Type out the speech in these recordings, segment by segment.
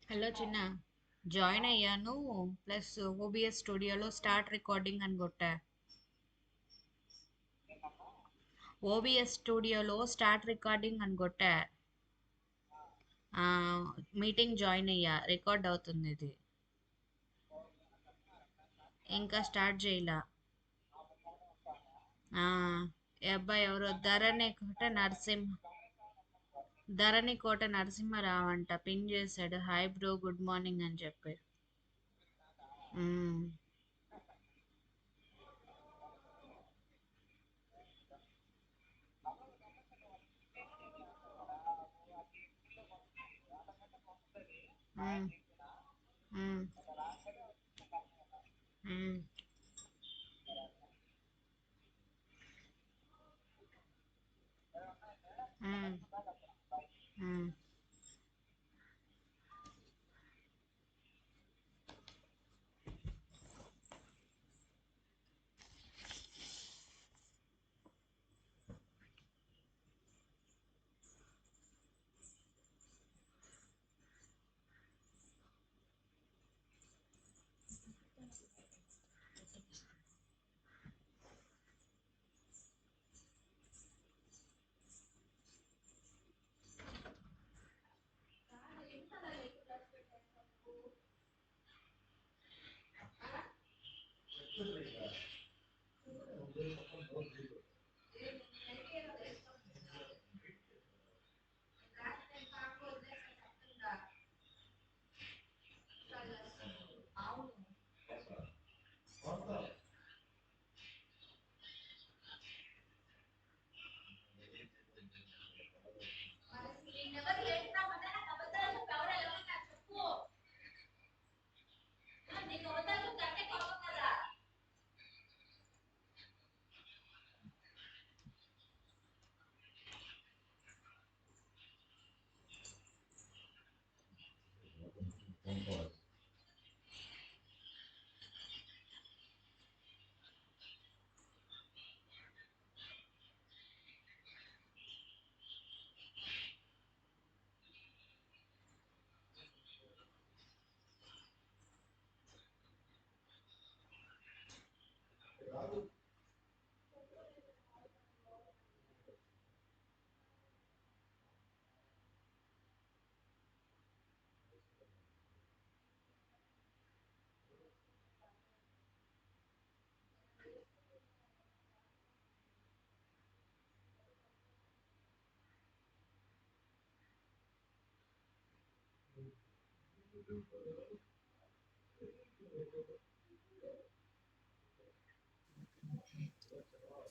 Hello చిన్న join అయ్యాను. Plus OBS స్టూడియోలో స్టార్ట్ రికార్డింగ్ అని కొట్టా. ఓబిఎస్ స్టూడియోలో స్టార్ట్ రికార్డింగ్ అని కొట్టా. ఆ, మీటింగ్ జాయిన్ అయ్యా, రికార్డ్ అవుతుంది ఇది. ఇంకా స్టార్ట్ చేయలా. ఆ, ఈ అబ్బాయి ఎవరో ధరణి కోట నరసింహరావు అంట పింగ్ చేశాడు. హాయ్ బ్రో, గుడ్ మార్నింగ్ అని చెప్పి. ఉమ్, ఉమ్, ఉమ్, ఉమ్, ఉమ్, ఉమ్.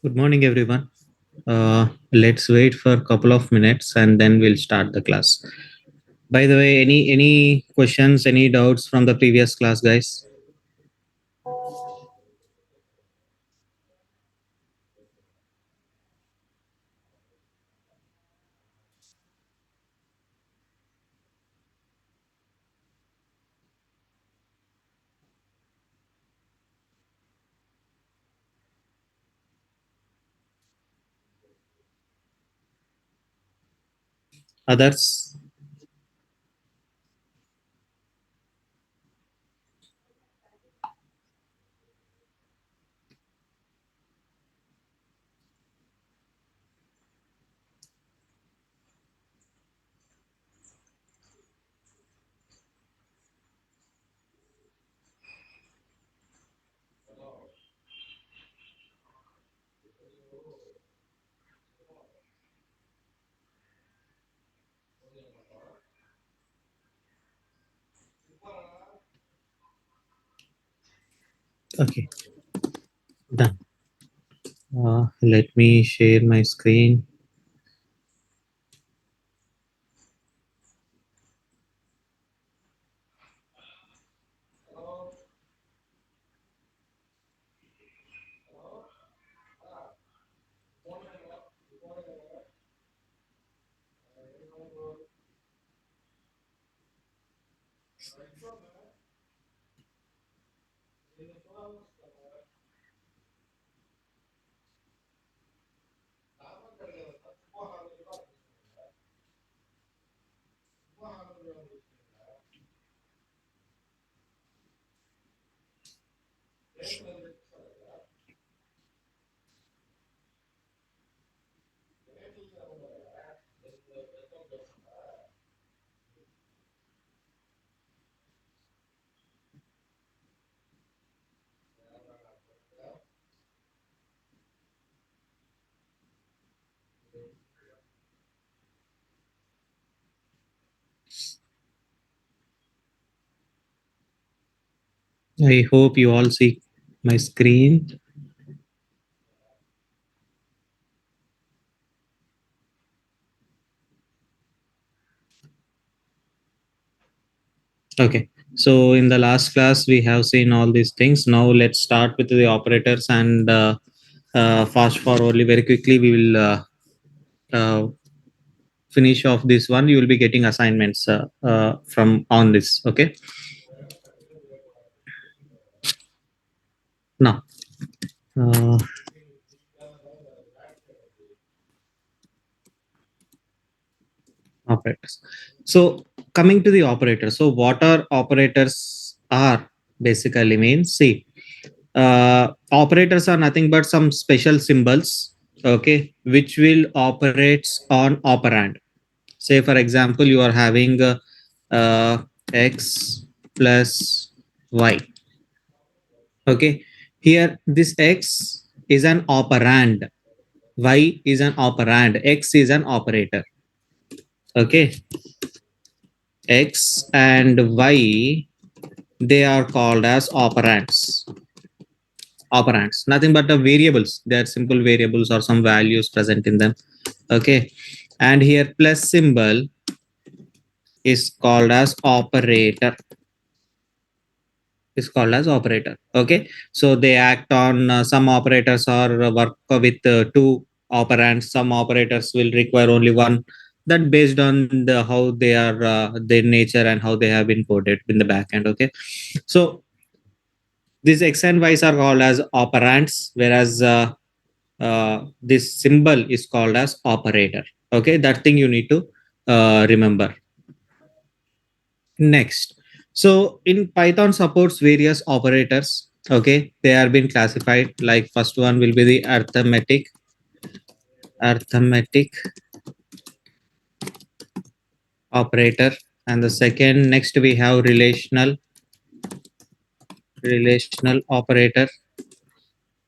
Good morning, everyone. Let's wait for a couple of minutes and then we'll start the class. By the way, any questions, any doubts from the previous class, guys? Others? Okay, done. Let me share my screen. I hope you all see my screen. Okay. So in the last class, we have seen all these things. Now let's start with the operators and fast forwardly very quickly. We will uh, finish off this one. You will be getting assignments from on this. Okay. Now, uh, operators. So coming to the operators. So what are operators are basically means, see, operators are nothing but some special symbols, okay, which will operates on operand. Say for example, you are having uh, x plus y, okay. Here this x is an operand, y is an operand, x is an operator, okay. X and y, they are called as operands, nothing but the variables. They are simple variables or some values present in them, okay. And here plus symbol is called as operator, okay. So they act on some operators or work with two operands, some operators will require only one. That based on the how they are their nature and how they have been coded in the backend, okay. So these x and y's are called as operands, whereas this symbol is called as operator, okay. That thing you need to remember. Next, so in Python supports various operators, okay. They are being classified, like first one will be the arithmetic operator, and the second, next we have relational operator,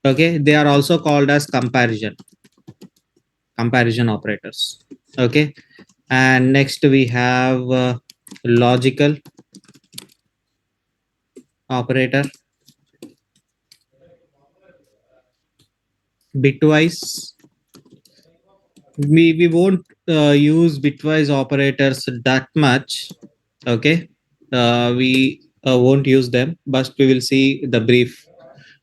okay. They are also called as comparison operators, okay. And next we have logical operator, bitwise. We won't use bitwise operators that much, okay. We won't use them, but we will see the brief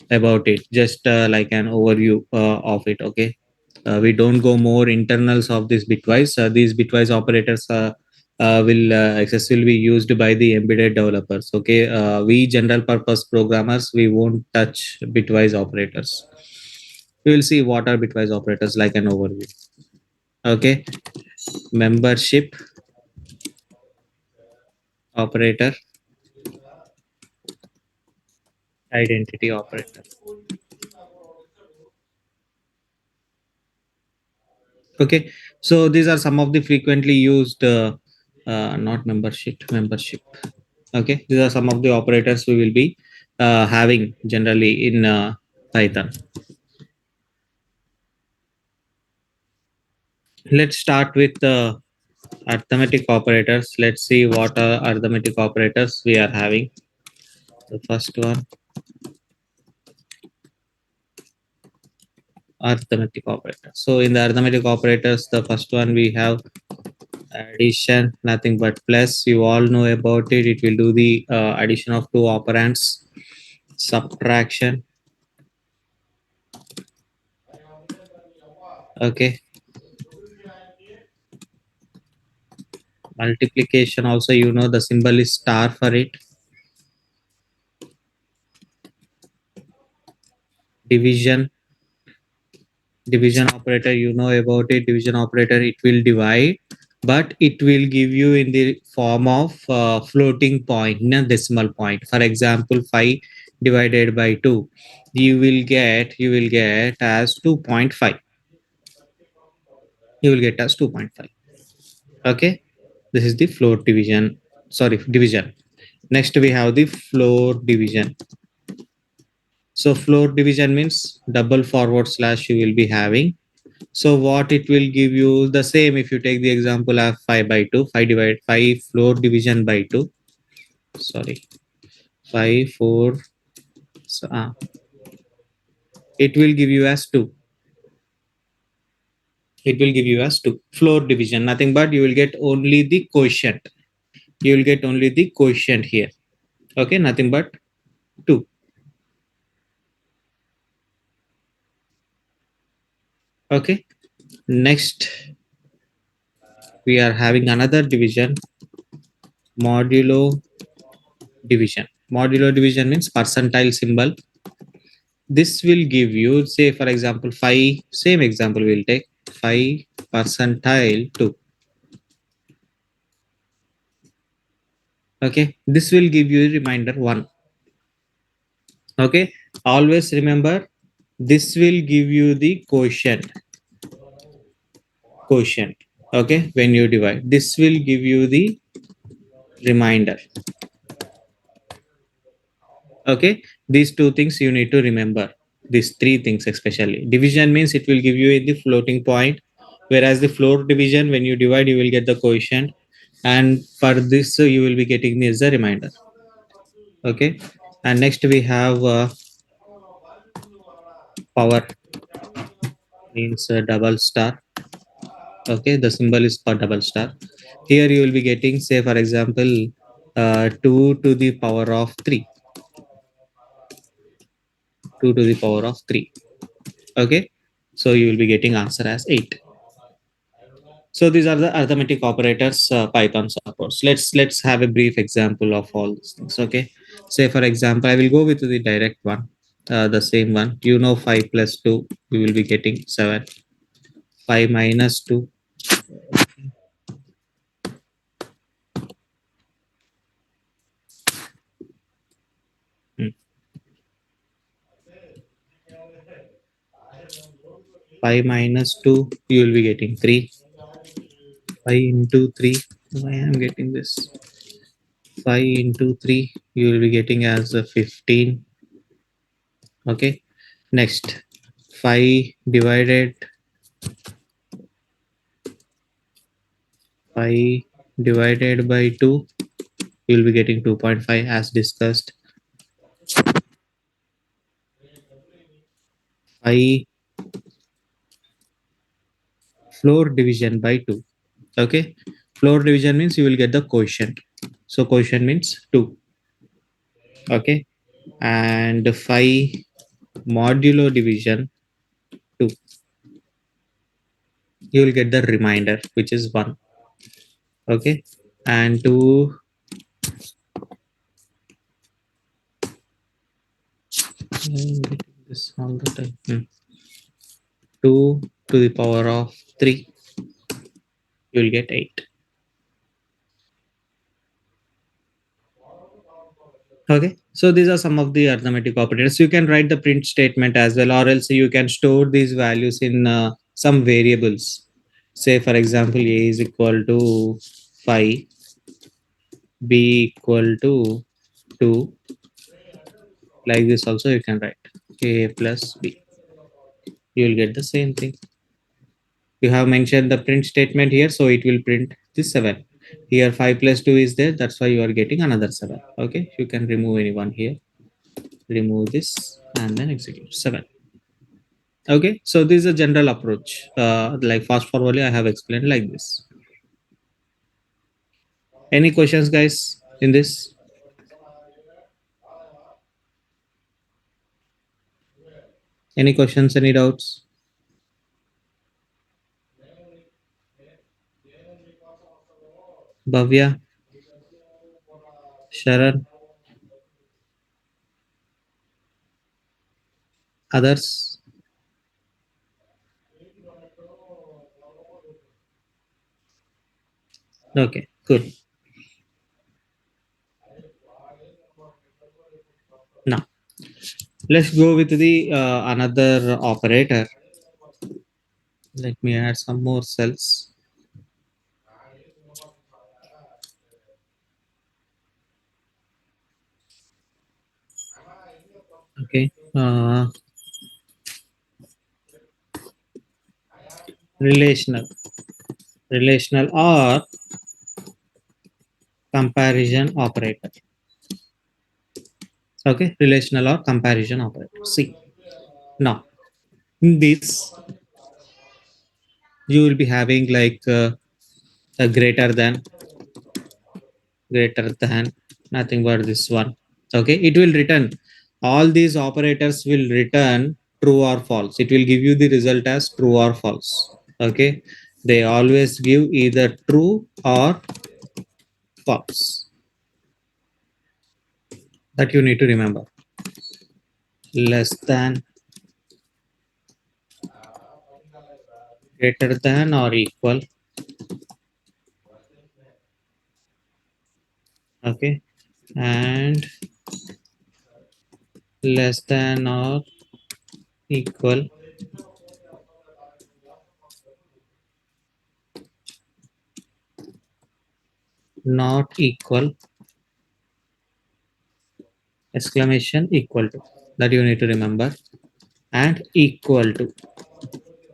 about it, just like an overview of it, okay. We don't go more internals of this bitwise. These bitwise operators will excessively be used by the embedded developers, okay. We general purpose programmers, we won't touch bitwise operators. We will see what are bitwise operators, like an overview, okay. Membership operator, identity operator, okay. So these are some of the frequently used not membership, okay. These are some of the operators we will be having generally in Python. Let's start with arithmetic operators. Let's see what are arithmetic operators we are having. The first one, arithmetic operator. So in the arithmetic operators, the first one we have addition, nothing but plus. You all know about it. It will do the addition of two operands. Subtraction, okay. Multiplication also, you know, the symbol is star for it. Division, division operator, you know about it. Division operator, it will divide, but it will give you in the form of floating point, no decimal point. For example, 5 divided by 2, you will get as 2.5. You will get as 2.5. Okay, this is the floor division. Sorry, division. Next we have the floor division. So floor division means double forward slash you will be having. So what it will give you the same if you take the example of 5 by 2, 5 divide 5 floor division by 2. Sorry, 5, 4. So, it will give you as 2. It will give you as 2. Floor division, nothing but you will get only the quotient. You will get only the quotient here. Okay, nothing but 2. Okay, next we are having another division, modulo division. Modulo division means percentile symbol. This will give you, say for example, 5. Same example we'll take 5 percentile 2. Okay, this will give you a reminder 1. Okay, always remember this will give you the quotient. Okay, when you divide, this will give you the reminder. Okay, these two things you need to remember. These three things especially. Division means it will give you in the floating point, whereas the floor division, when you divide, you will get the quotient, and for this you will be getting this as a reminder. Okay, and next we have power, means double star. Okay, the symbol is for double star. Here you will be getting, say for example, 2 to the power of 3. 2 to the power of 3. Okay, so you will be getting answer as 8. So these are the arithmetic operators Python supports. Let's have a brief example of all these things. Okay, say for example, I will go with the direct one, the same one. 5 plus 2, you will be getting 7. 5 minus 2, hmm, 5 minus 2, you will be getting 3. 5 into 3, why I am getting this? 5 into 3, you will be getting as a 15. Okay, next 5 divided 5 divided by 2, you will be getting 2.5 as discussed. 5 floor division by 2. Okay, floor division means you will get the quotient. So quotient means 2. Okay, and 5 modulo division 2, you will get the remainder which is 1. Okay, and 2, I'm getting this all the time. 2 to the power of 3, you will get 8. Okay, so these are some of the arithmetic operators. You can write the print statement as well, or else you can store these values in some variables. Say for example, a is equal to 5, b equal to 2. Like this also you can write a plus b. You will get the same thing. You have mentioned the print statement here, so it will print this 7. Here 5 plus 2 is there, that's why you are getting another 7. Okay, you can remove anyone here. Remove this and then execute 7. Okay, so this is a general approach. Like fast forwardly, I have explained like this. Any questions, guys, in this? Any questions? Any doubts? Bhavya, Sharan, others? Okay, good. Now, Let's go with the another operator. Let me add some more cells. Okay. Relational, relational or comparison operator. Okay, relational or comparison operator. See, now in this you will be having like a greater than, nothing but this one. Okay, it will return, all these operators will return true or false. It will give you the result as true or false. Okay, they always give either true or false. That you need to remember. Less than, greater than or equal. Okay, and less than or equal, not equal, exclamation equal to, that you need to remember. And equal to,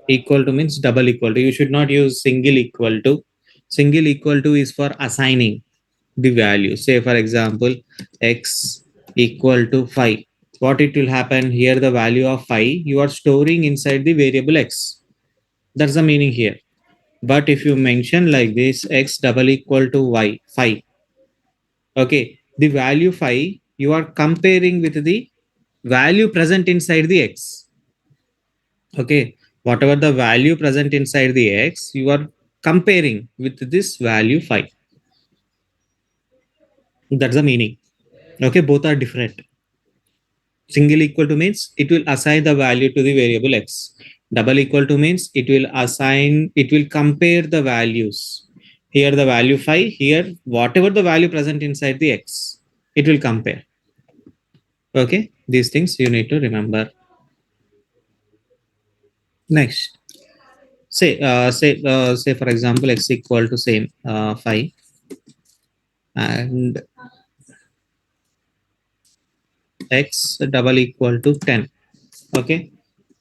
equal to means double equal to. You should not use single equal to. Single equal to is for assigning the value. Say for example, x equal to 5. What it will happen here, the value of 5 you are storing inside the variable x. That's the meaning here. But if you mention like this, x double equal to y 5, okay, the value 5 you are comparing with the value present inside the x. Okay, whatever the value present inside the x, you are comparing with this value 5. That's the meaning. Okay, both are different. Single equal to means it will assign the value to the variable x. Double equal to means it will assign, it will compare the values. Here the value 5, here whatever the value present inside the x, it will compare. Okay, these things you need to remember. Next, say for example x equal to same 5, and x double equal to 10. Okay,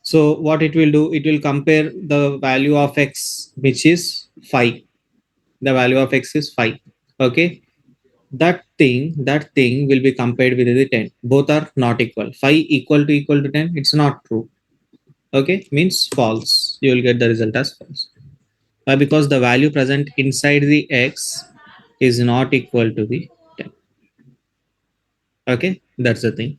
so what it will do, it will compare the value of x, which is 5. The value of x is 5. Okay, that thing will be compared with the 10. Both are not equal. 5 equal to 10, it's not true. Okay, means false. You will get the result as false. Why? Because the value present inside the x is not equal to the 10. Okay, that's the thing.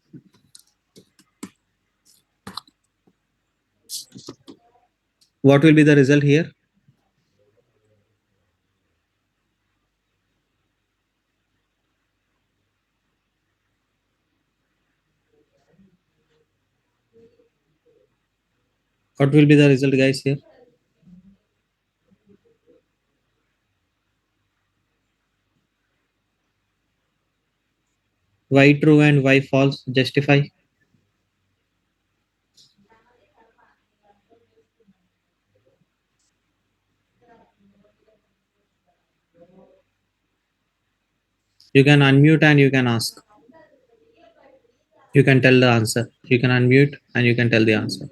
What will be the result here? What will be the result, guys, here? Why true and why false? Justify. You can unmute and you can ask. You can tell the answer. You can unmute and you can tell the answer.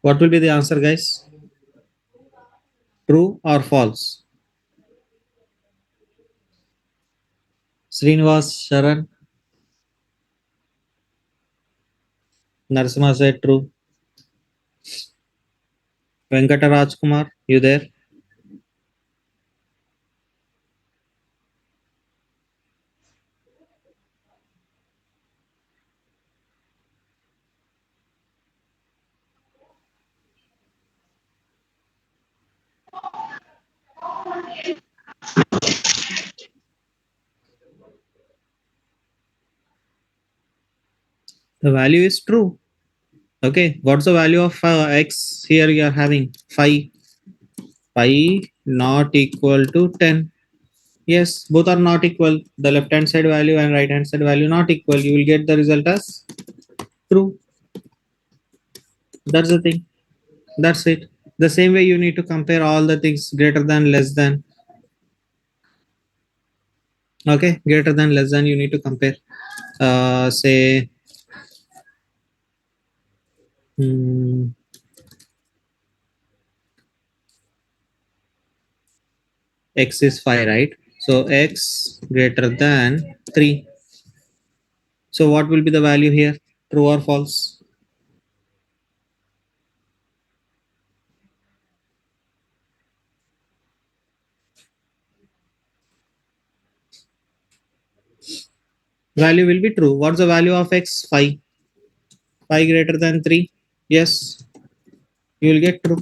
What will be the answer, guys? True or false? Srinivas, Sharan, Narasimha said true. Venkata Rajkumar, you there? The value is true. Okay, what's the value of x here? You are having 5. 5 not equal to 10. Yes, both are not equal. The left hand side value and right hand side value not equal. You will get the result as true. That's the thing. That's it. The same way you need to compare all the things greater than, less than. Okay, greater than, less than, you need to compare. Say, hmm, x is 5, right? So x greater than 3. So what will be the value here? True or false? Value will be true. What's the value of x? 5. 5 greater than 3. Yes, you will get true.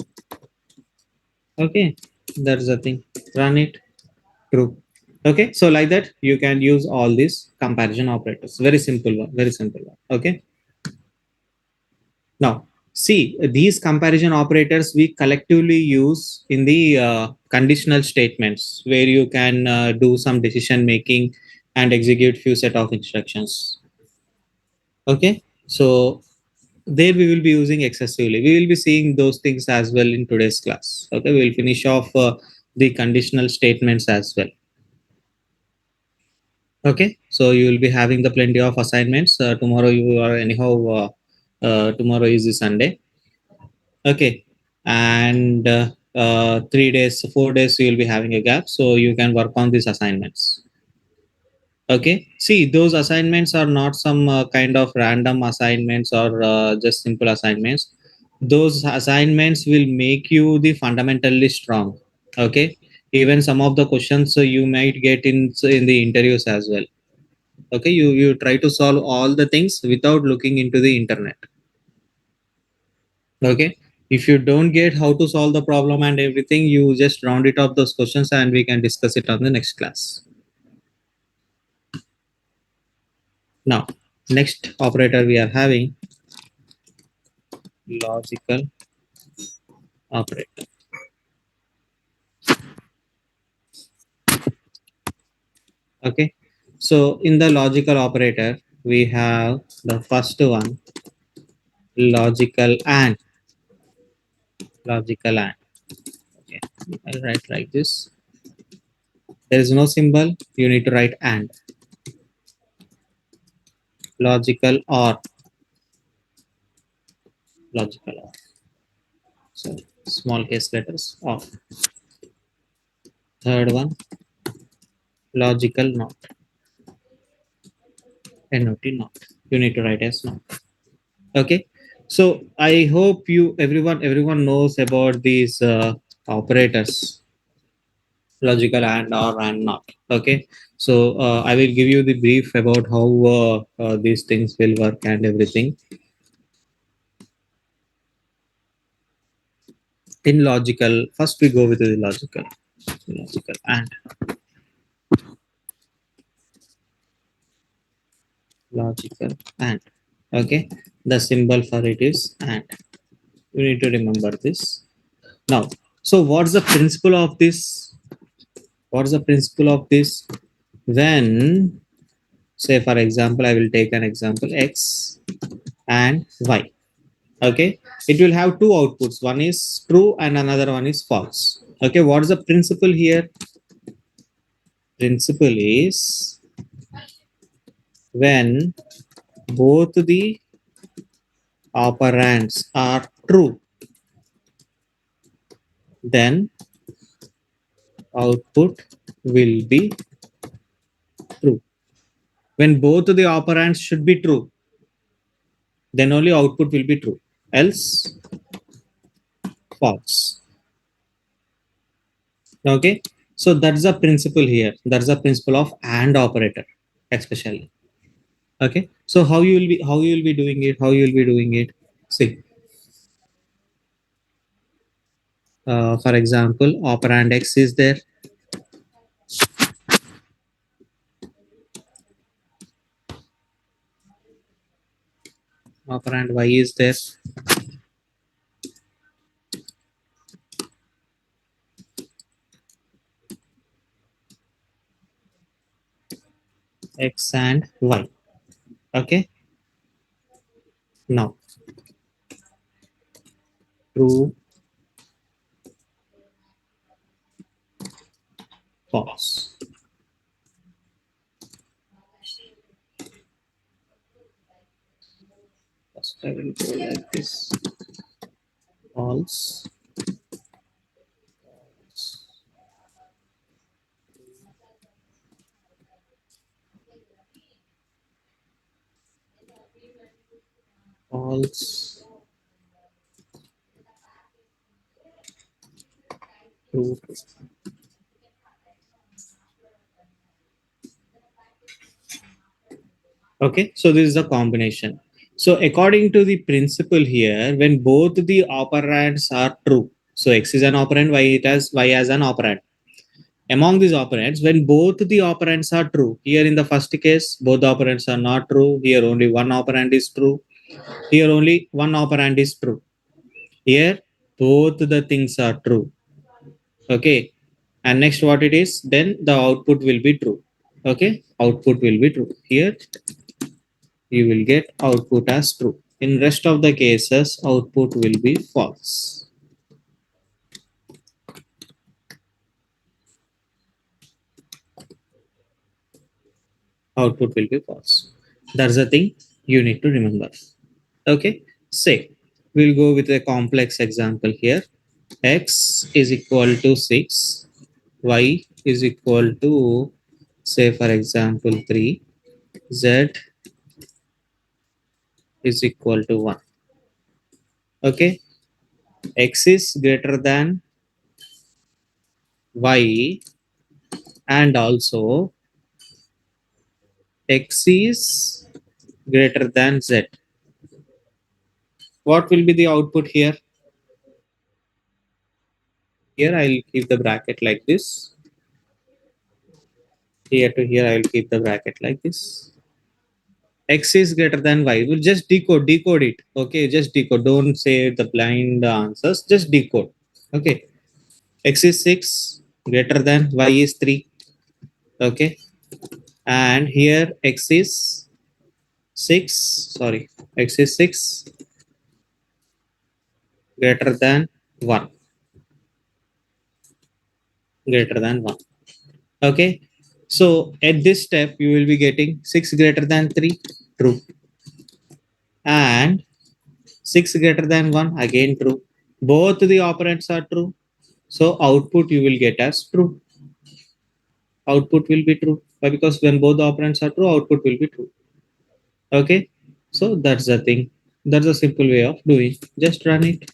Okay, that's the thing. Run it. True. Okay, so like that, you can use all these comparison operators. Very simple one. Very simple one. Okay. Now, see, these comparison operators we collectively use in the conditional statements where you can do some decision making and execute few set of instructions. Okay, so there we will be using excessively. We will be seeing those things as well in today's class. Okay, we will finish off the conditional statements as well. Okay, so you will be having the plenty of assignments. Tomorrow you are anyhow. Tomorrow is the Sunday. Okay, and 3 days, 4 days you will be having a gap, so you can work on these assignments. Okay, see, those assignments are not some kind of random assignments or just simple assignments. Those assignments will make you the fundamentally strong. Okay, even some of the questions you might get in the interviews as well. Okay, you try to solve all the things without looking into the internet. Okay, if you don't get how to solve the problem and everything, you just round it up those questions and we can discuss it on the next class. Now, next operator we are having logical operator. Okay, so in the logical operator we have the first one, logical and. Logical and. Okay, I'll write like this. There is no symbol, you need to write and. Logical or. Logical or. So small case letters of. Third one, logical not. Not not. You need to write as not. Okay. So I hope everyone knows about these operators, logical and or and not. Okay. So I will give you the brief about how these things will work and everything. In logical, first we go with the logical. Logical and. Logical and. Okay. The symbol for it is and. You need to remember this. Now, so what's the principle of this? What's the principle of this? When, say, for example, I will take an example x and y. Okay, it will have two outputs. One is true and another one is false. Okay, what is the principle here? Principle is when both the operands are true, then output will be true. When both the operands should be true, then only output will be true. Else, false. Okay, so that's the principle here. That's the principle of and operator, especially. Okay, so how you will be doing it? How you will be doing it? See, for example, operand x is there. Operand y is there. X and y. Okay. Now true, false. First I will go like this. False. False. True. Okay, so this is a combination. So according to the principle here, when both the operands are true, so x is an operand, y as an operand. Among these operands, when both the operands are true, here in the first case, both the operands are not true. Here only one operand is true. Here only one operand is true. Here both the things are true. Okay, and next what it is, then the output will be true. Okay, output will be true. Here you will get output as true. In rest of the cases, output will be false. Output will be false. That's the thing you need to remember. Okay, say we'll go with a complex example here. X is equal to 6, y is equal to, say for example, 3, z is equal to 1. Okay, x is greater than y, and also x is greater than z. What will be the output here? Here I'll keep the bracket like this. Here to here I'll keep the bracket like this. X is greater than y. We'll just decode it. Okay, just decode. Don't say the blind answers. Just decode. Okay. X is 6 greater than y is 3. Okay. And here x is 6. Sorry. X is 6 greater than 1. Greater than 1. Okay. So at this step, you will be getting 6 greater than 3. True. And 6 greater than 1. Again true. Both the operands are true. So output you will get as true. Output will be true. Why? Because when both the operands are true, output will be true. Okay. So that's the thing. That's a simple way of doing. Just run it.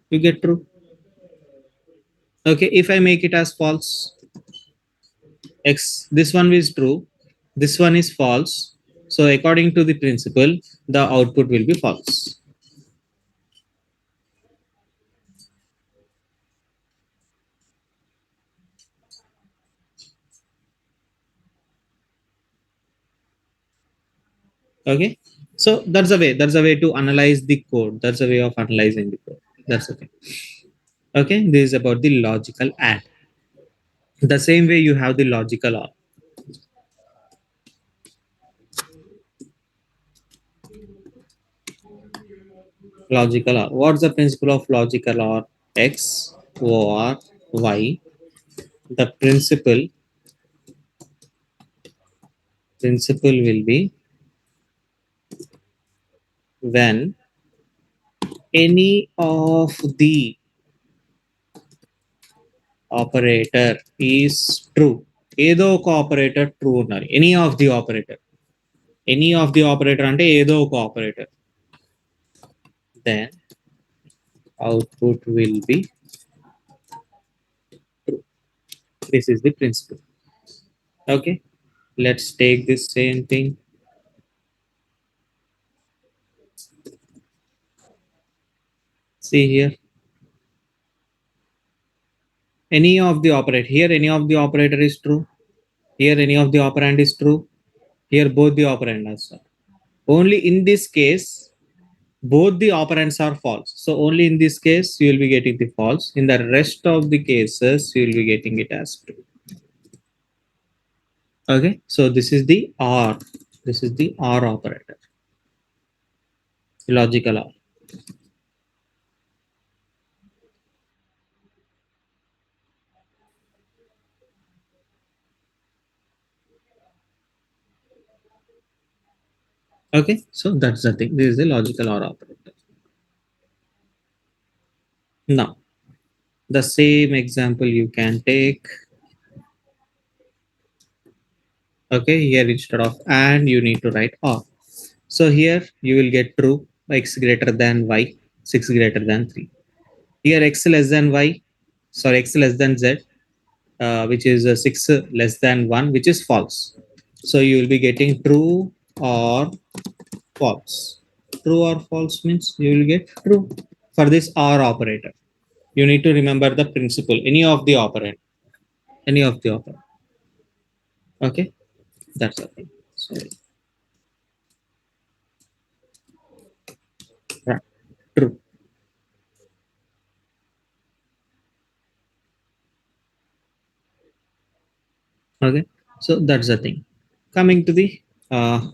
You get true. Okay. If I make it as false, X, this one is true. This one is false. So according to the principle, the output will be false. Okay. So that's a way. That's a way to analyze the code. That's a way of analyzing the code. That's okay. Okay. This is about the logical and. The same way you have the logical or. Logical or. What's the principle of logical or? X or Y. The principle will be when any of the operator is true. ఏదో ఒక operator true ఉండాలి. Any of the operator. Any of the operator అంటే ఏదో ఒక operator. Then output will be true. This is the principle. Okay. Let's take this same thing. See here. Any of the operator. Here any of the operator is true. Here any of the operand is true. Here both the operand are true. Only in this case, both the operands are false. So only in this case you will be getting the false. In the rest of the cases, you will be getting it as true. Okay, so this is the OR. This is the OR operator, logical OR. Okay, so that's the thing. This is the logical OR operator. Now, the same example you can take. Okay, here instead of and, you need to write OR. So here you will get true, x greater than y, 6 greater than 3. Here x less than y, sorry, x less than z, which is 6 less than 1, which is false. So you will be getting true or false. True or false means you will get true for this OR operator. You need to remember the principle, any of the operand, any of the operand. Okay, that's the thing. So, right, true. Okay, so that's the thing. Coming to the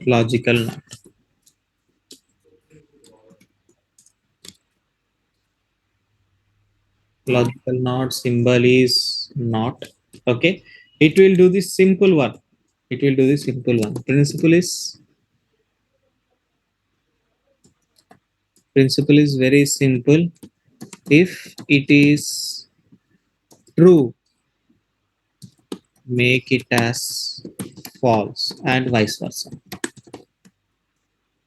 logical not. Logical not symbol is not. Okay, it will do the simple one. It will do the simple one. Principle is very simple. If it is true, make it as false and vice versa.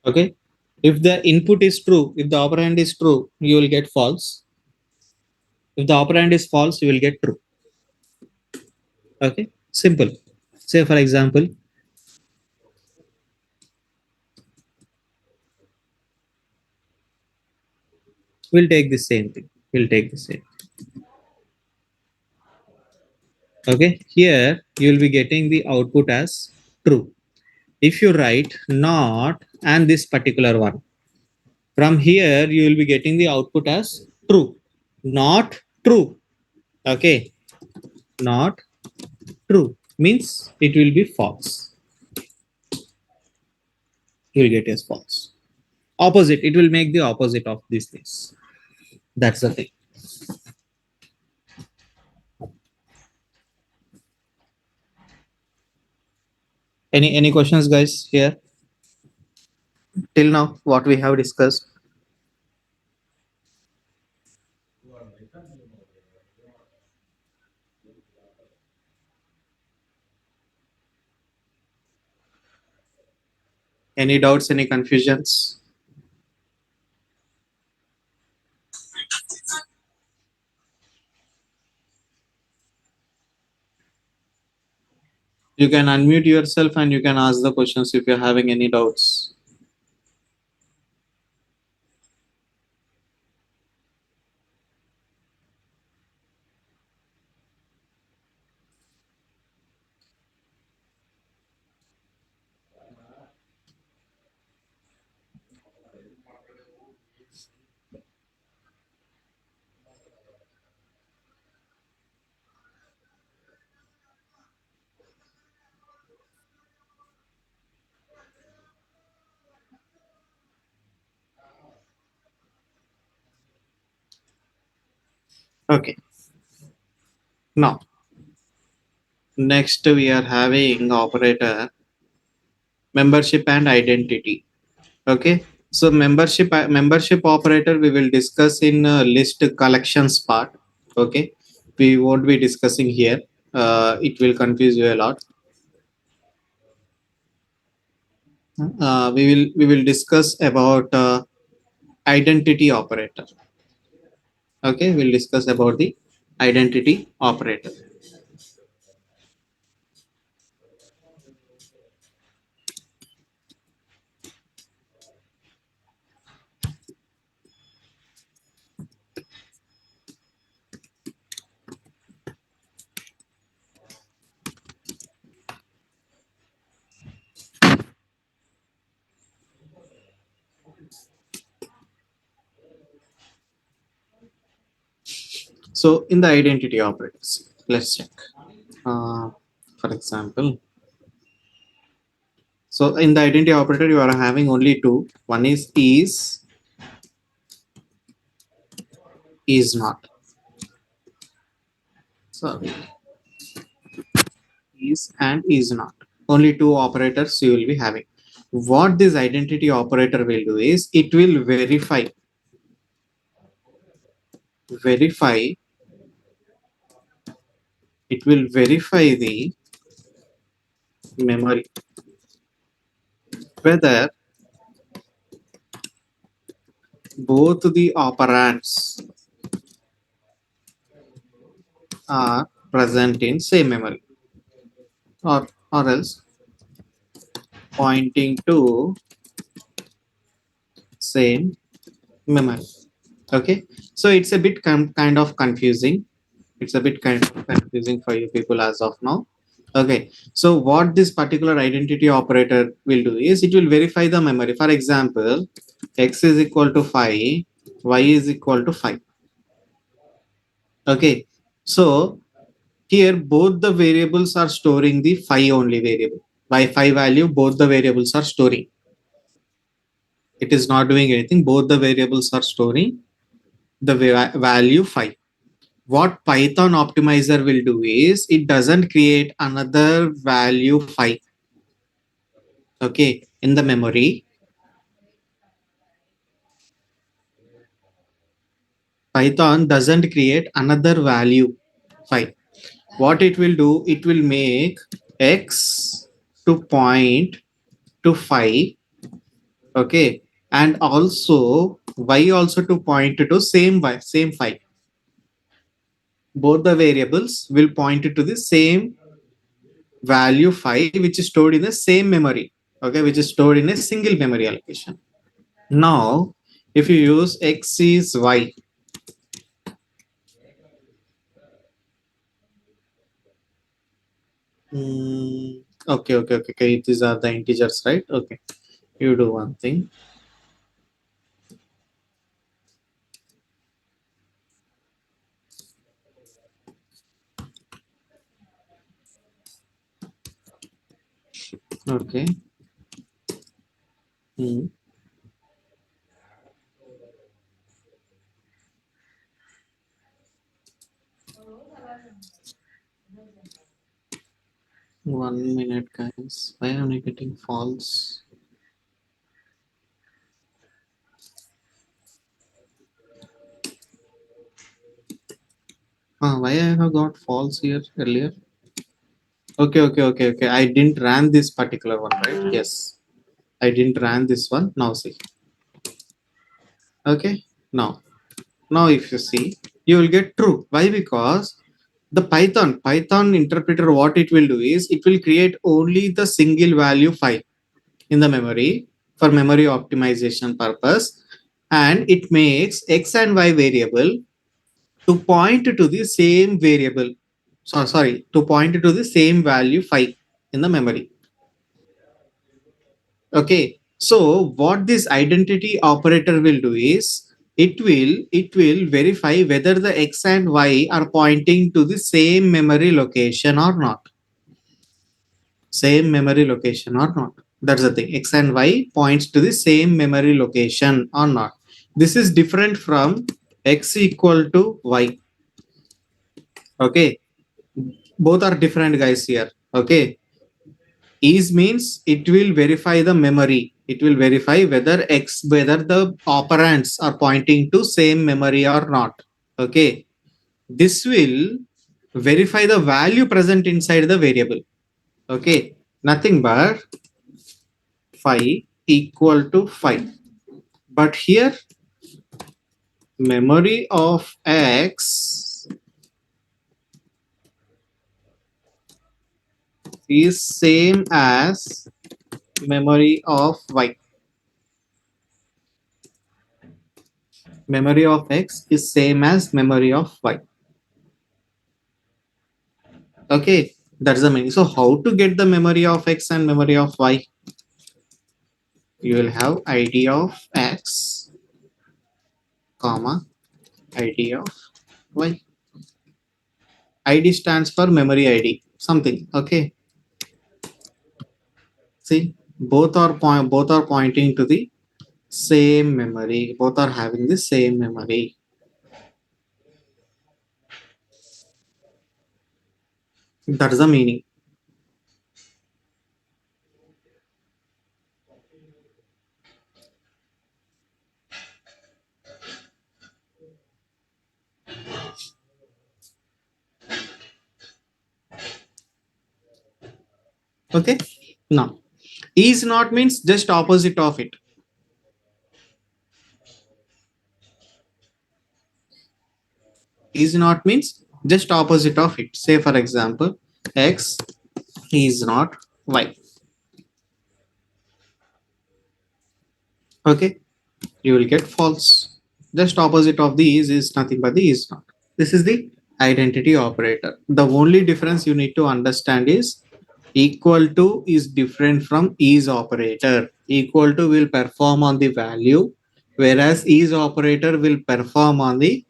Okay. If the input is true, if the operand is true, you will get false. If the operand is false, you will get true. Okay. Simple. Say for example, we'll take the same thing. We'll take the same. Okay. Here you will be getting the output as true. If you write not and this particular one, from here you will be getting the output as true. Not true. Okay. Not true means it will be false. You will get as false. Opposite, it will make the opposite of these things. That's the thing. Any questions, guys? Here till now, what we have discussed. Any doubts? Any confusions? You can unmute yourself and you can ask the questions if you're having any doubts. Okay. Now, next we are having operator membership and identity. Okay. So membership operator we will discuss in list collections part. Okay. We won't be discussing here. It will confuse you a lot. We will discuss about identity operator. Okay, we'll discuss about the identity operator. So in the identity operators, let's check. For example, so in the identity operator, you are having only two. One is not. So is and is not. Only two operators you will be having. What this identity operator will do is it will verify it will verify the memory whether both the operands are present in same memory, or else pointing to same memory. Okay, so it's a bit kind of confusing. It's a bit kind of confusing for you people as of now. Okay, so what this particular identity operator will do is it will verify the memory. For example, x is equal to 5, y is equal to 5. Okay, so here both the variables are storing the 5 only variable. By 5 value, both the variables are storing. It is not doing anything. Both the variables are storing the value 5. What Python optimizer will do is it doesn't create another value 5. Okay, in the memory. Python doesn't create another value 5. What it will do, it will make x to point to 5. Okay, and also y also to point to same 5. Both the variables will point to the same value 5, which is stored in the same memory. Okay, which is stored in a single memory allocation. Now if you use x is y, okay, these are the integers, right? Okay, you do one thing. Okay. 1 minute, guys. Why am I getting false? Why I have got false here earlier? Okay. I didn't run this particular one, right? Yes, I didn't run this one. Now see. Okay, now if you see, you will get true. Why? Because the Python interpreter, what it will do is it will create only the single value 5 in the memory for memory optimization purpose, and it makes x and y variable to point to the same variable. Sorry, to point to the same value 5 in the memory. Okay, so what this identity operator will do is it will verify whether the x and y are pointing to the same memory location or not. Same memory location or not. That's the thing. X and y points to the same memory location or not. This is different from x equal to y. Okay, both are different, guys, here. Okay, is means it will verify the memory. It will verify whether the operands are pointing to same memory or not. Okay, this will verify the value present inside the variable. Okay, nothing but 5 equal to 5. But here memory of x is same as memory of y. Memory of x is same as memory of y. Okay, that's the meaning. So how to get the memory of x and memory of y? You will have id of x comma id of y. ID stands for memory ID, something. Okay. See, both are pointing to the same memory. Both are having the same memory. That's the meaning. Okay. Now, is not means just opposite of it. Is not means just opposite of it. Say for example, X is not Y. Okay. You will get false. Just opposite of the is nothing but the is not. This is the identity operator. The only difference you need to understand is equal to is different from is operator. Equal to will perform on the value, whereas is operator will perform on the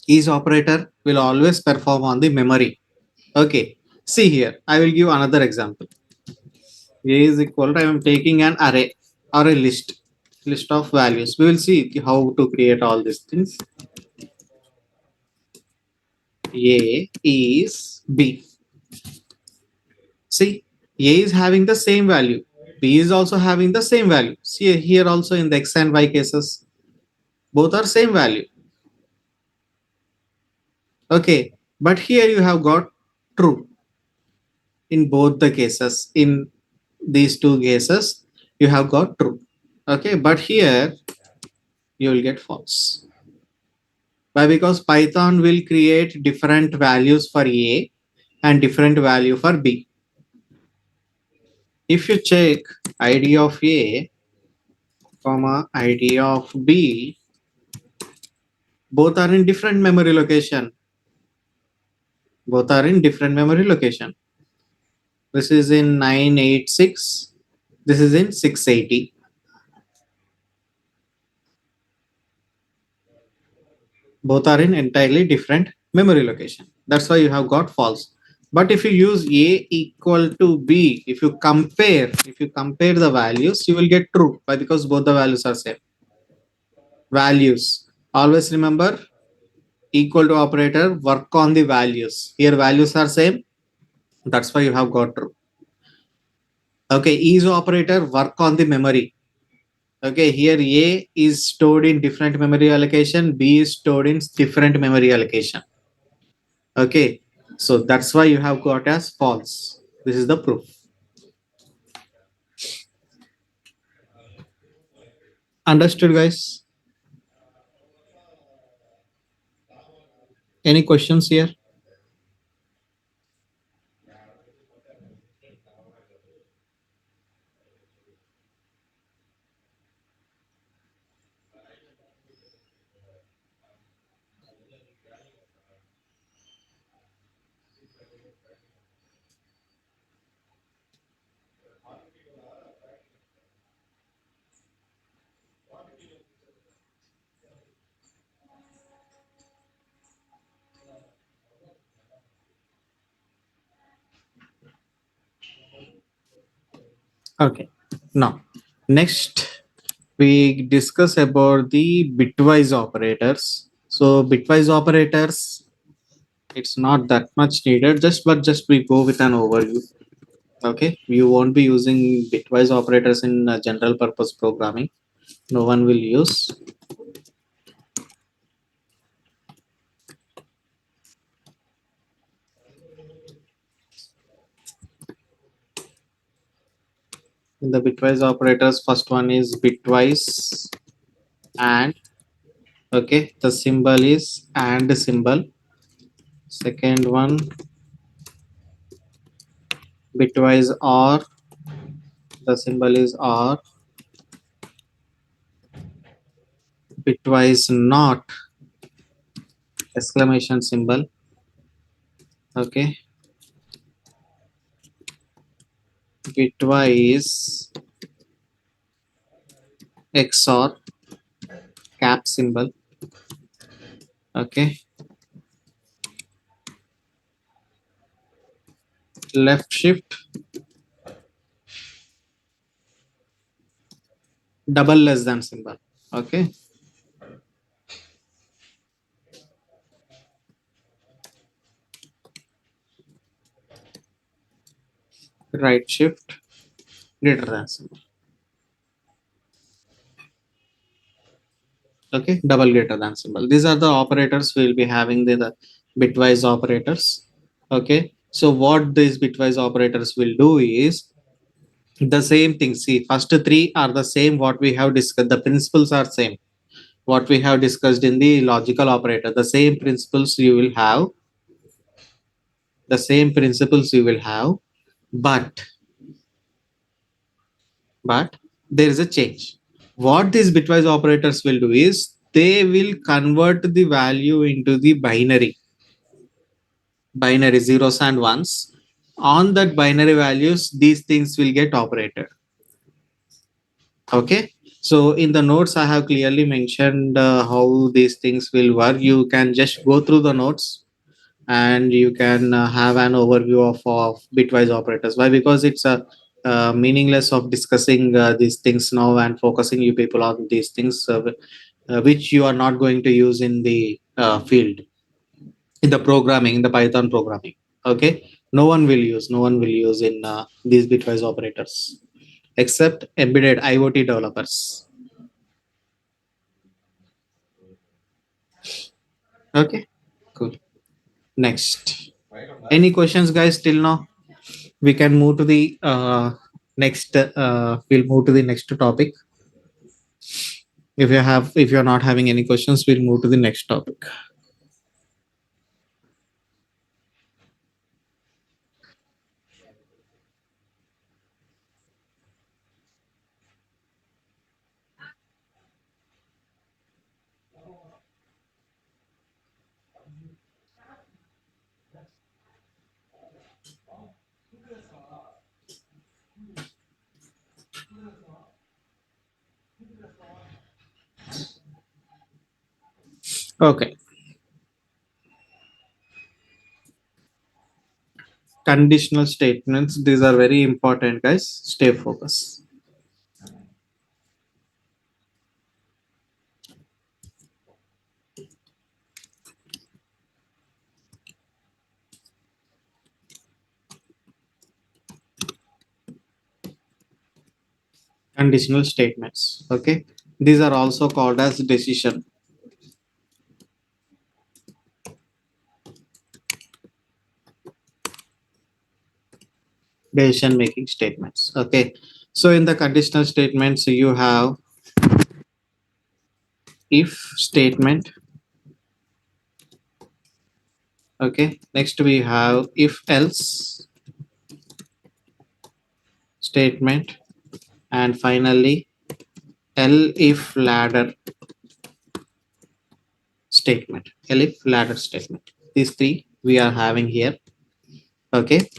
is operator will always perform on the memory. Okay. See here, I will give another example. A is equal to, I am taking an array or a list of values. We will see how to create all these things. A is B. See, A is having the same value. B is also having the same value. See here also in the X and Y cases, both are same value. Okay, but here you have got true in both the cases. In these two cases, you have got true. Okay, but here you will get false. Why? Because Python will create different values for A and different value for B. If you check ID of A, comma ID of B, both are in different memory location. Both are in different memory location. This is in 986. This is in 680. Both are in entirely different memory location. That's why you have got false. But if you use A equal to B, if you compare the values, you will get true. Why? Because both the values are same. Values. Always remember equal to operator, work on the values. Here values are same. That's why you have got true. Okay, is operator, work on the memory. Okay, here A is stored in different memory allocation, B is stored in different memory allocation. Okay, so that's why you have got as false. This is the proof. Understood, guys? Any questions here? Okay, now next we discuss about the bitwise operators. So bitwise operators, it's not that much needed, just we go with an overview. Okay, you won't be using bitwise operators in general purpose programming. No one will use. In the bitwise operators, first one is bitwise and, okay, the symbol is and symbol. Second one, bitwise or, the symbol is or. Bitwise not, exclamation symbol. Okay, bitwise XOR, cap symbol. Okay, left shift, double less than symbol. Okay. Right shift, greater than symbol. Okay, double greater than symbol. These are the operators we'll be having, the bitwise operators. Okay, so what these bitwise operators will do is the same thing. See, first three are the same what we have discussed. The principles are same what we have discussed in the logical operator. The same principles you will have, the same principles you will have, but there is a change. What these bitwise operators will do is they will convert the value into the binary zeros and ones. On that binary values, these things will get operated. Okay. So in the notes, I have clearly mentioned how these things will work. You can just go through the notes and you can have an overview of bitwise operators. Why? Because it's a meaningless of discussing these things now and focusing you people on these things which you are not going to use in the field, in the programming, in the Python programming. Okay, no one will use in these bitwise operators except embedded IoT developers. Okay, cool. Next, any questions guys till now? We can move to the next we'll move to the next topic. If you're not having any questions, we'll move to the next topic. Okay, conditional statements, these are very important guys, stay focused. Conditional statements, okay, these are also called as decision making statements. Okay, so in the conditional statements you have if statement. Okay, next we have if else statement, and finally if ladder statement. If ladder statement, these three we are having here. Okay,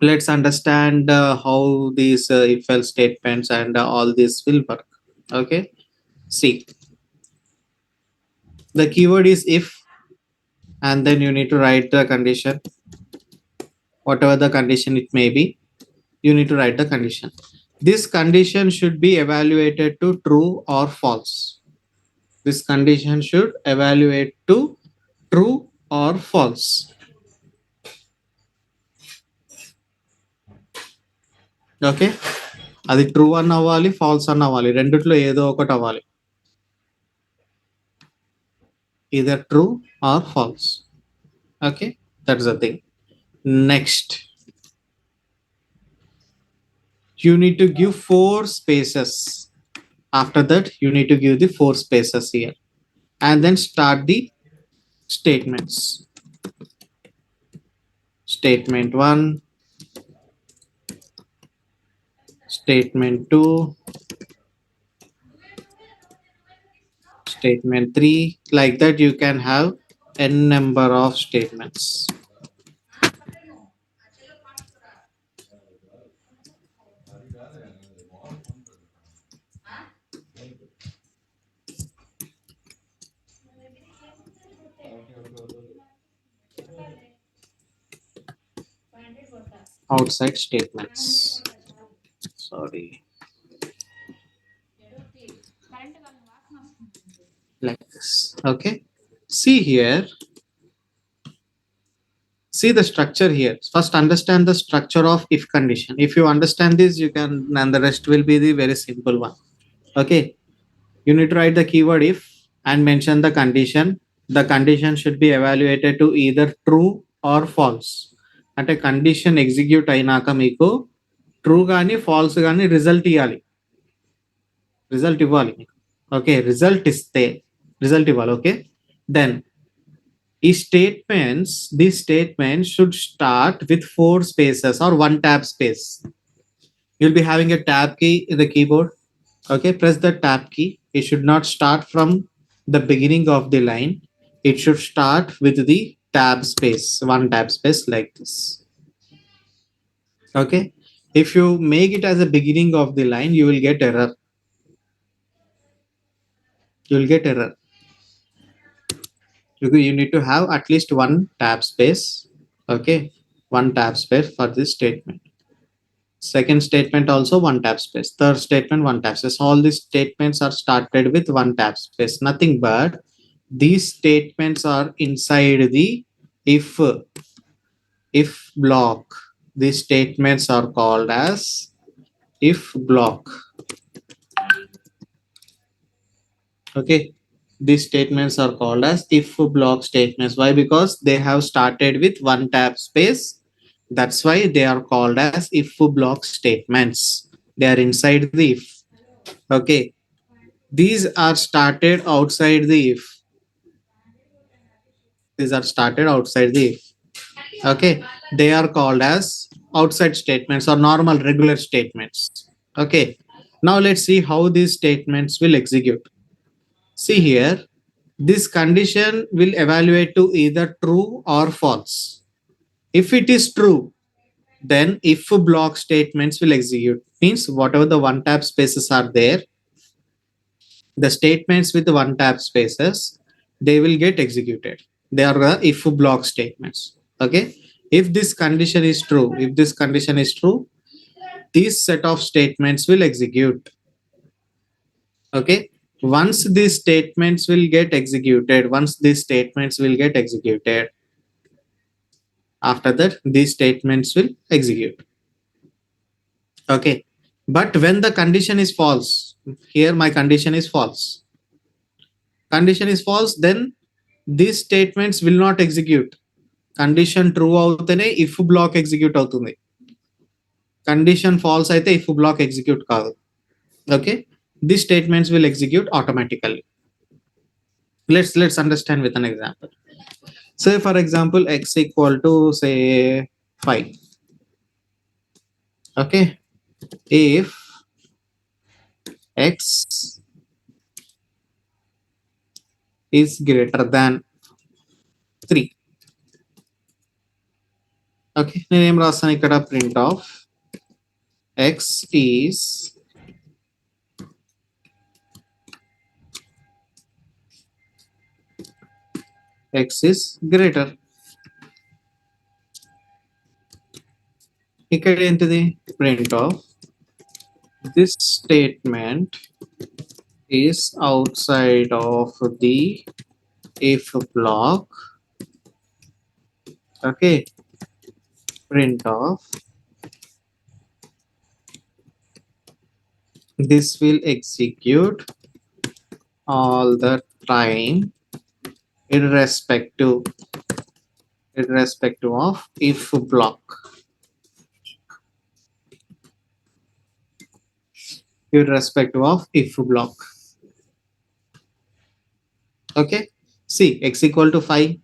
let's understand how these if else statements and all this will work. Okay, see, the keyword is if, and then you need to write the condition, whatever the condition it may be, you need to write the condition. This condition should be evaluated to true or false. This condition should evaluate to true or false. Okay, అది true అన్న అవ్వాలి, falls అన్న అవ్వాలి, రెండిట్లో ఏదో ఒకటి అవ్వాలి, either true or false. Okay, that's the thing. Next, you need to give 4 spaces. After that, you need to give the 4 spaces here, and then start the statements. Statement 1, statement 2, statement 3. Like that, you can have n number of statements. outside statements. Sorry, like this. Okay. See here. See the structure here. First, understand the structure of if condition. If you understand this, you can, and the rest will be the very simple one. Okay. You need to write the keyword if and mention the condition. The condition should be evaluated to either true or false. అంటే condition execute అయినాక మీకు true కానీ falls కానీ result ఇవ్వాలి. Result ఇవ్వాలి. Okay, result ఇస్తే result ఇవ్వాలి. Okay, then these statements should start with 4 spaces or 1 tab space. You'll be having a tab key in the keyboard. Okay, press the tab key. It should not start from the beginning of the line. It should start with the tab space, 1 tab space like this. Okay, if you make it as a beginning of the line, you will get error. You will get error. You need to have at least 1 tab space. Okay, 1 tab space for this statement. Second statement also 1 tab space. Third statement 1 tab space. All these statements are started with 1 tab space. Nothing but these statements are inside the if block. These statements are called as if block. Okay, these statements are called as if block statements. Why? Because they have started with 1 tab space. That's why they are called as if block statements. They are inside the if. Okay, these are started outside the if. These are started outside the if. Okay, they are called as outside statements or normal regular statements. Okay, now let's see how these statements will execute. See here, this condition will evaluate to either true or false. If it is true, then if block statements will execute. Means whatever the 1 tab spaces are there, the statements with the 1 tab spaces, they will get executed. They are the if block statements. Okay, if this condition is true, this set of statements will execute. Okay, once these statements will get executed, after that these statements will execute. Okay, but when the condition is false, here my condition is false, then these statements will not execute. Condition true అవుతేనే if block execute అవుతుంది. Condition false అయితే if block execute కాదు. Okay, these statements will execute automatically. Let's understand with an example. Say for example x equal to say 5. Okay, if x is greater than 3. Okay, నేను రాస్తాను ఇక్కడ print of x is greater. ఇక్కడ ఏంటిది print of this statement is outside of the if block. Okay, print of this will execute all the time irrespective of if block. Irrespective of if block. Okay, see x equal to 5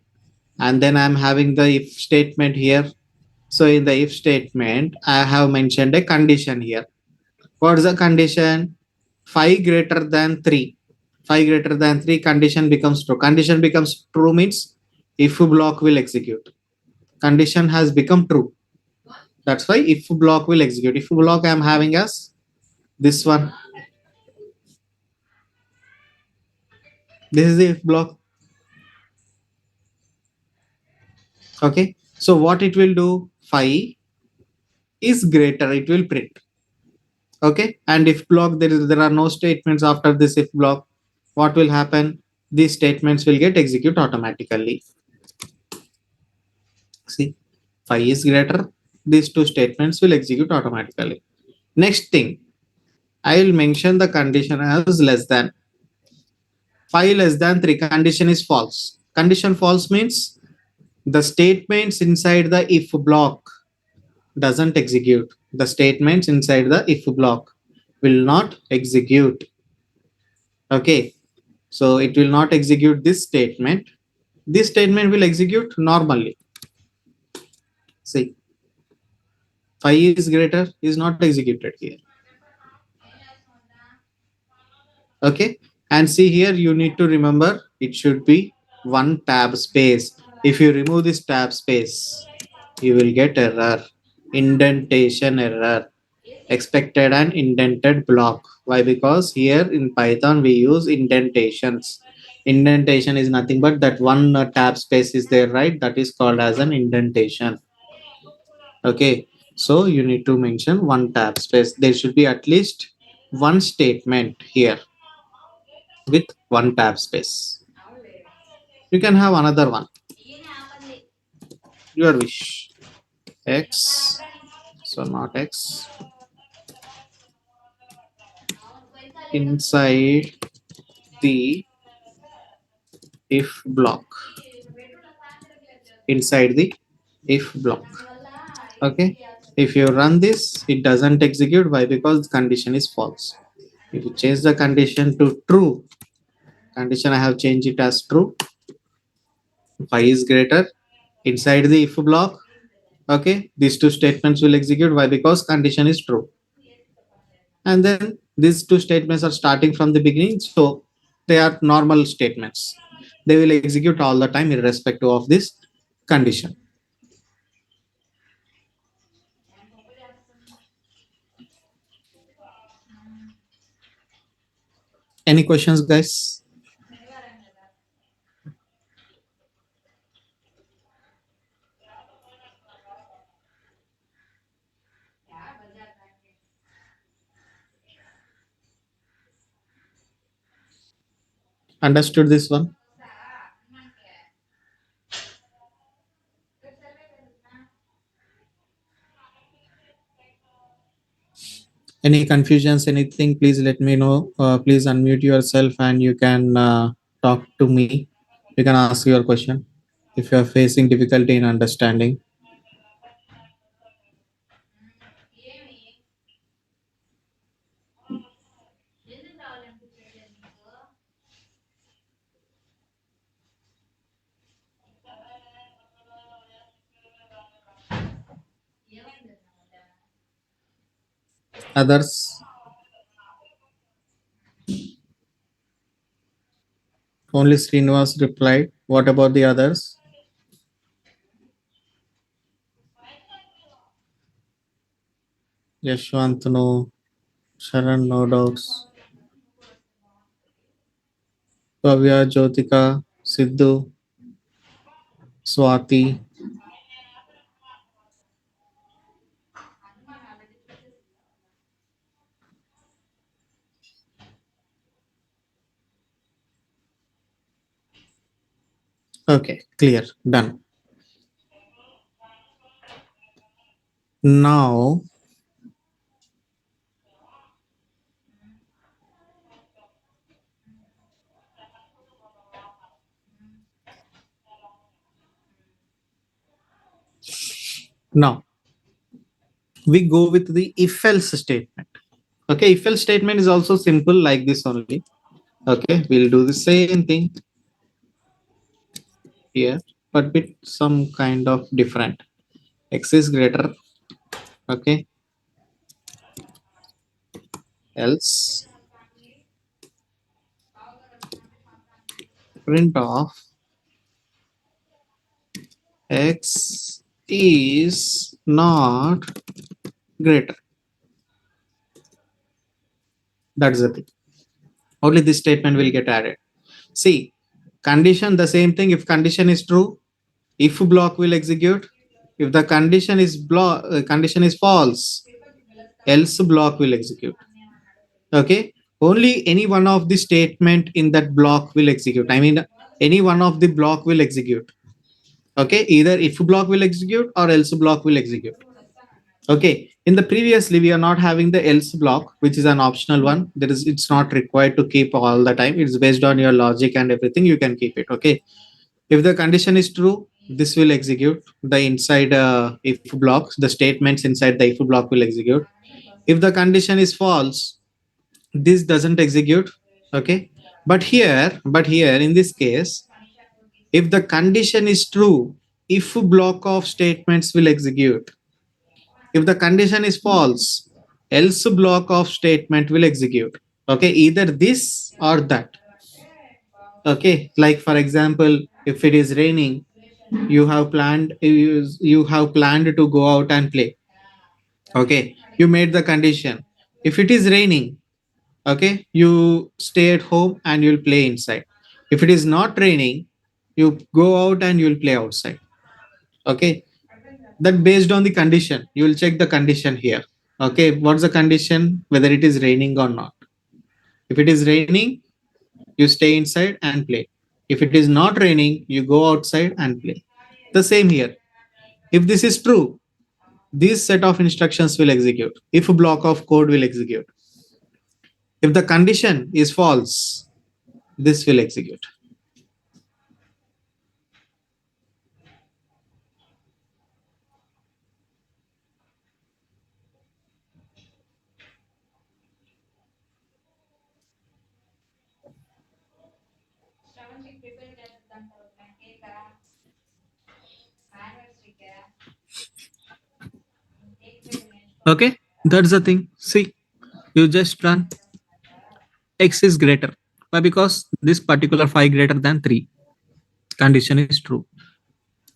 and then I'm having the if statement here. So in the if statement I have mentioned a condition here. What is the condition? 5 greater than 3. 5 greater than 3, condition becomes true. Condition becomes true means if block will execute. Condition has become true. That's why if block will execute. If block I am having as this one. This is the if block. Okay, so what it will do? 5 is greater, it will print. Okay, and if block, there are no statements after this if block, what will happen? These statements will get executed automatically. See, 5 is greater, these two statements will execute automatically. Next thing, I will mention the condition as less than. 5 less than 3, condition is false. Condition false means the statements inside the if block doesn't execute. The statements inside the if block will not execute. Okay, so it will not execute this statement. This statement will execute normally. See, 5 is greater is not executed here. Okay, and see here, you need to remember it should be one tab space. If you remove this tab space, you will get error, indentation error, expected and indented block. Why? Because here in Python we use indentations. Indentation is nothing but that one tab space is there, right? That is called as an indentation. Okay, so you need to mention one tab space. There should be at least one statement here with one tab space. You can have another one, your wish. X, so not X, inside the if block, inside the if block. Okay, if you run this, it doesn't execute. Why? Because the condition is false. If you change the condition to true, condition I have changed it as true, 5 is greater, inside the if block. Okay, these two statements will execute. Why? Because condition is true. And then these two statements are starting from the beginning, so they are normal statements. They will execute all the time irrespective of this condition. Any questions, guys? Understood this one? Any confusions, anything, please let me know. Please unmute yourself and you can talk to me. You can ask your question if you are facing difficulty in understanding. Others? Only Srinivas replied. What about the others? Yashwant, no. Sharan, no doubts. Kavya, Jyotika, Siddhu, Swati. Okay, clear, done. Now, now we go with the if else statement. Okay, if else statement is also simple like this only. Okay, we'll do the same thing here, but with some kind of different. X is greater. Okay, else print of X is not greater. That's the thing. Only this statement will get added. See, condition the same thing. If condition is true, if block will execute. If the condition is false, else block will execute. Okay, only any one of the statement in that block will execute. I mean, any one of the block will execute. Okay, either if block will execute or else block will execute. Okay, in the previously we are not having the else block, which is an optional one. That is, it's not required to keep all the time. It's based on your logic and everything, you can keep it. Okay, if the condition is true, this will execute the inside if blocks, the statements inside the if block will execute. If the condition is false, this doesn't execute. Okay, but here in this case, if the condition is true, if block of statements will execute. If the condition is false, else block of statement will execute. Okay, either this or that. Okay, like for example, if it is raining, you have planned to go out and play. Okay, you made the condition. If it is raining, okay, you stay at home and you'll play inside. If it is not raining, you go out and you'll play outside. Okay, that based on the condition, you will check the condition here. Okay, what's the condition, whether it is raining or not. If it is raining, you stay inside and play. If it is not raining, you go outside and play. The same here. If this is true, this set of instructions will execute. If a block of code will execute. If the condition is false, this will execute. Okay, that's the thing. See, you just run x is greater. Why? Because this particular 5 greater than 3 condition is true.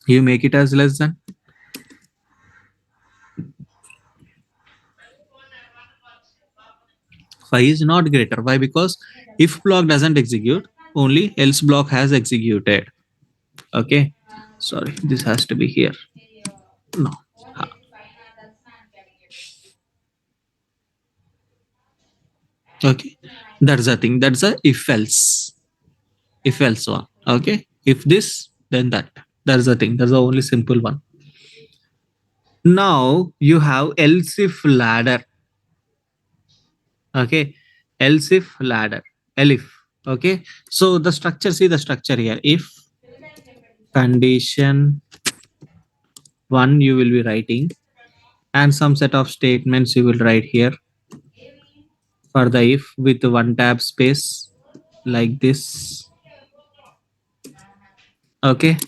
You make it as less than. 5 is not greater. Why? Because if block doesn't execute, only else block has executed. Okay, sorry, this has to be here. No. Ha. Okay, that's the thing. That's a if else one. Okay, if this, then that. That's the thing. That's the only simple one. Now you have else if ladder. Okay, else if ladder, elif. Okay, so the structure, see the structure here. If condition one, you will be writing, and some set of statements you will write here for the if with one tab space like this. Okay,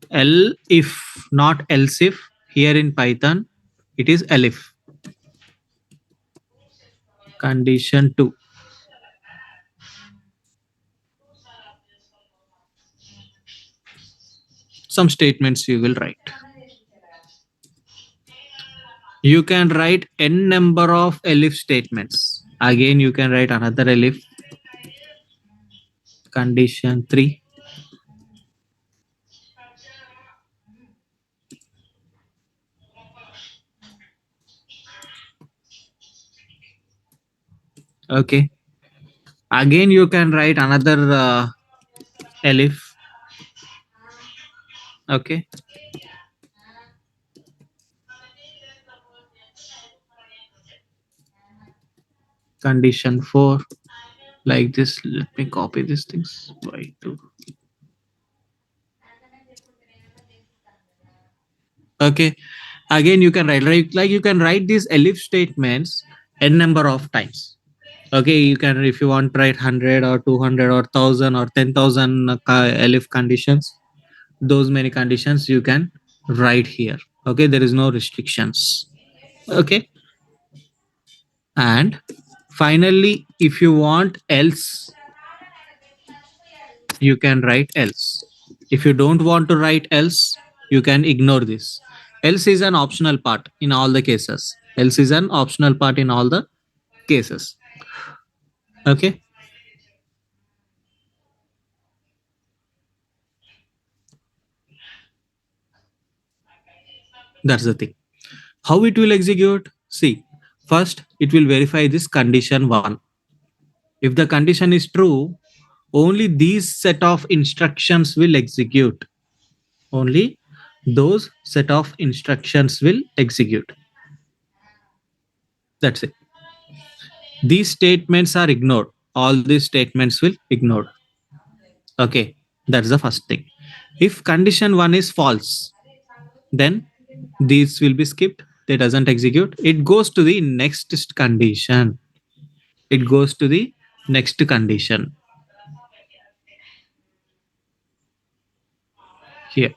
L if, not else if. Here in Python, it is elif. Condition 2. Some statements you will write. You can write n number of elif statements. Again, you can write another elif. Condition 3. Okay. Again, you can write another elif. Okay. Condition 4. Like this. Let me copy these things. Y2. Okay. Again, you can write like you can write these elif statements n number of times. Okay, you can, if you want, write 100 or 200 or 1000 or 10,000 elif conditions. Those many conditions you can write here. Okay, there is no restrictions. Okay, and finally, if you want else, you can write else. If you don't want to write else, you can ignore this. Else is an optional part in all the cases. Else is an optional part in all the cases. Okay. That's the thing. How it will execute? See, first it will verify this condition 1. If the condition is true, only these set of instructions will execute. Only those set of instructions will execute. That's it. These statements are ignored. All these statements will ignored. Okay, that's the first thing. If condition 1 is false, then these will be skipped. They doesn't execute. It goes to the next condition. It goes to the next condition. Here,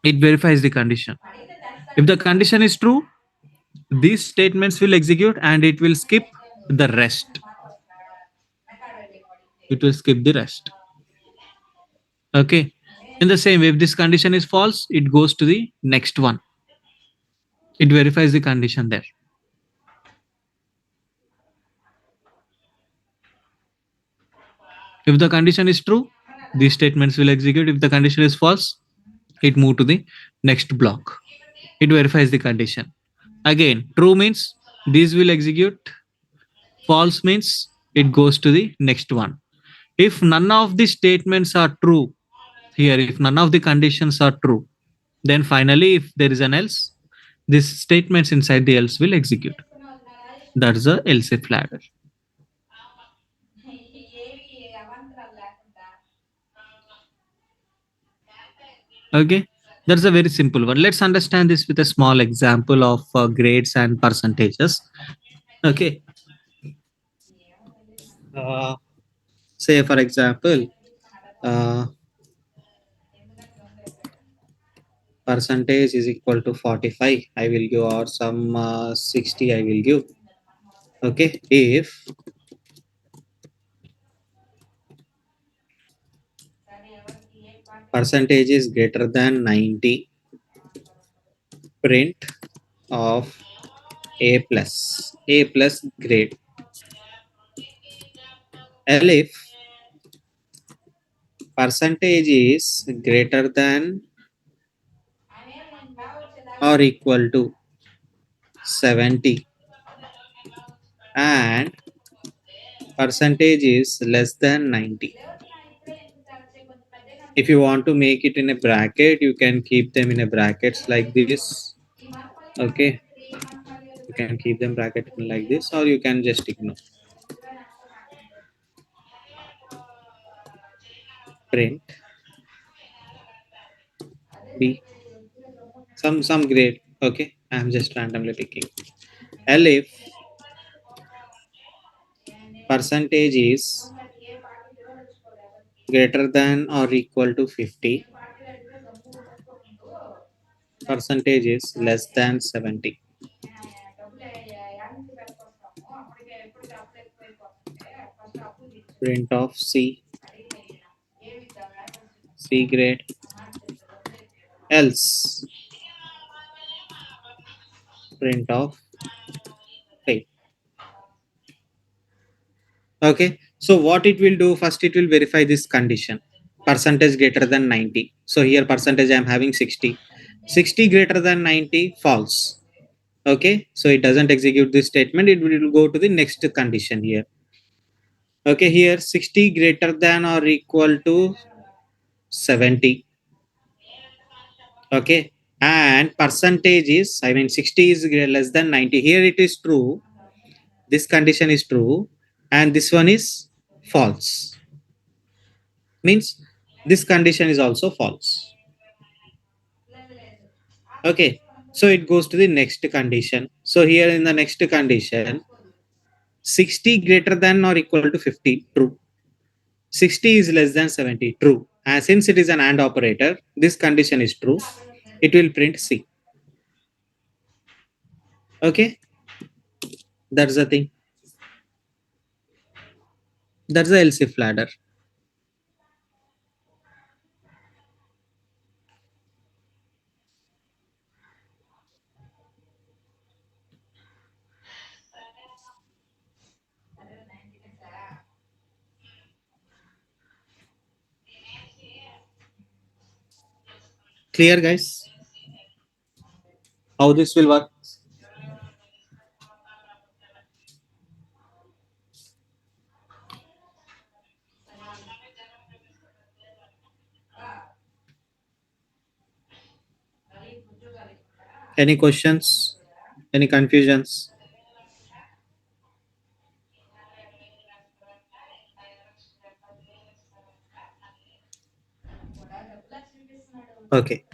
it verifies the condition. If the condition is true, these statements will execute and it will skip the rest. It will skip the rest. Okay. In the same way, if this condition is false, it goes to the next one. It verifies the condition there. If the condition is true, these statements will execute. If the condition is false, it move to the next block. It verifies the condition. Again, true means these will execute. False means it goes to the next one. If none of the statements are true, here, if none of the conditions are true, then finally, if there is an else, these statements inside the else will execute. That's the else if ladder. Okay, that's a very simple one. Let's understand this with a small example of grades and percentages. Okay, uh, say for example, uh, percentage is equal to 45. I will give, or some 60 I will give. Okay, if percentage is greater than 90, print of A plus grade. L if percentage is greater than or equal to 70 and percentage is less than 90. If you want to make it in a bracket, you can keep them in a brackets like this. Okay, you can keep them bracket like this, or you can just ignore. Print B, some grade. Okay, I'm just randomly picking. L if percentage is greater than or equal to 50, percentage is less than 70. Print of C grade, else print of A. Okay, so what it will do, first it will verify this condition, percentage greater than 90. So here percentage I am having 60. 60 greater than 90, false. Okay, so it doesn't execute this statement. It will go to the next condition here. Okay, here 60 greater than or equal to 70. Okay, and percentage is, I mean 60 is less than 90. Here it is true, this condition is true, and this one is false, means this condition is also false. Okay, so it goes to the next condition. So here in the next condition, 60 greater than or equal to 50, true. 60 is less than 70, true. And since it is an AND operator, this condition is true. It will print C. Okay, that's the thing. That's the else if ladder. Clear, guys? How this will work? Any questions? Any confusions? Okay.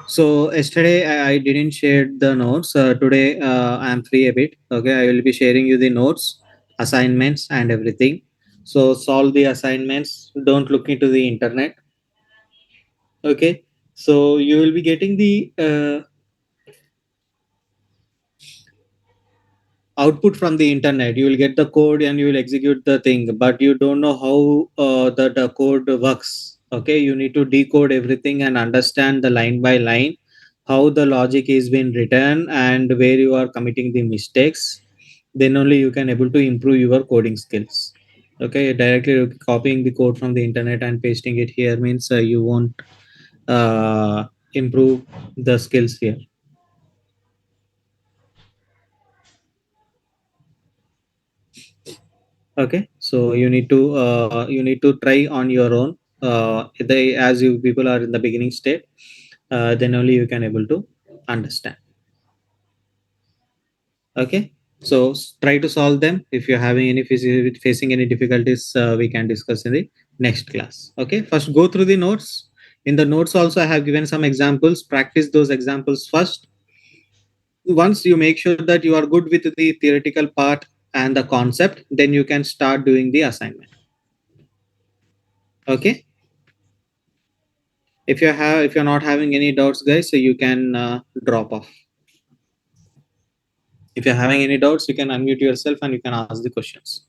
So yesterday I didn't share the notes. Today I am free a bit. Okay, I will be sharing you the notes, assignments, and everything. So solve the assignments. Don't look into the internet. Okay. So you will be getting the output from the internet. You will get the code and you will execute the thing, but you don't know how the code works. Okay, you need to decode everything and understand the line by line how the logic is being written and where you are committing the mistakes. Then only you can able to improve your coding skills. Okay, directly copying the code from the internet and pasting it here means you won't uh, improve the skills here. Okay, so you need to try on your own. As you people are in the beginning state, then only you can able to understand. Okay, so try to solve them. If you're having any facing any difficulties, we can discuss in the next class. Okay, first go through the notes. In the notes also I have given some examples. Practice those examples first. Once you make sure that you are good with the theoretical part and the concept, then you can start doing the assignment. Okay, if you're not having any doubts, guys, so you can drop off. If you're having any doubts, you can unmute yourself and you can ask the questions.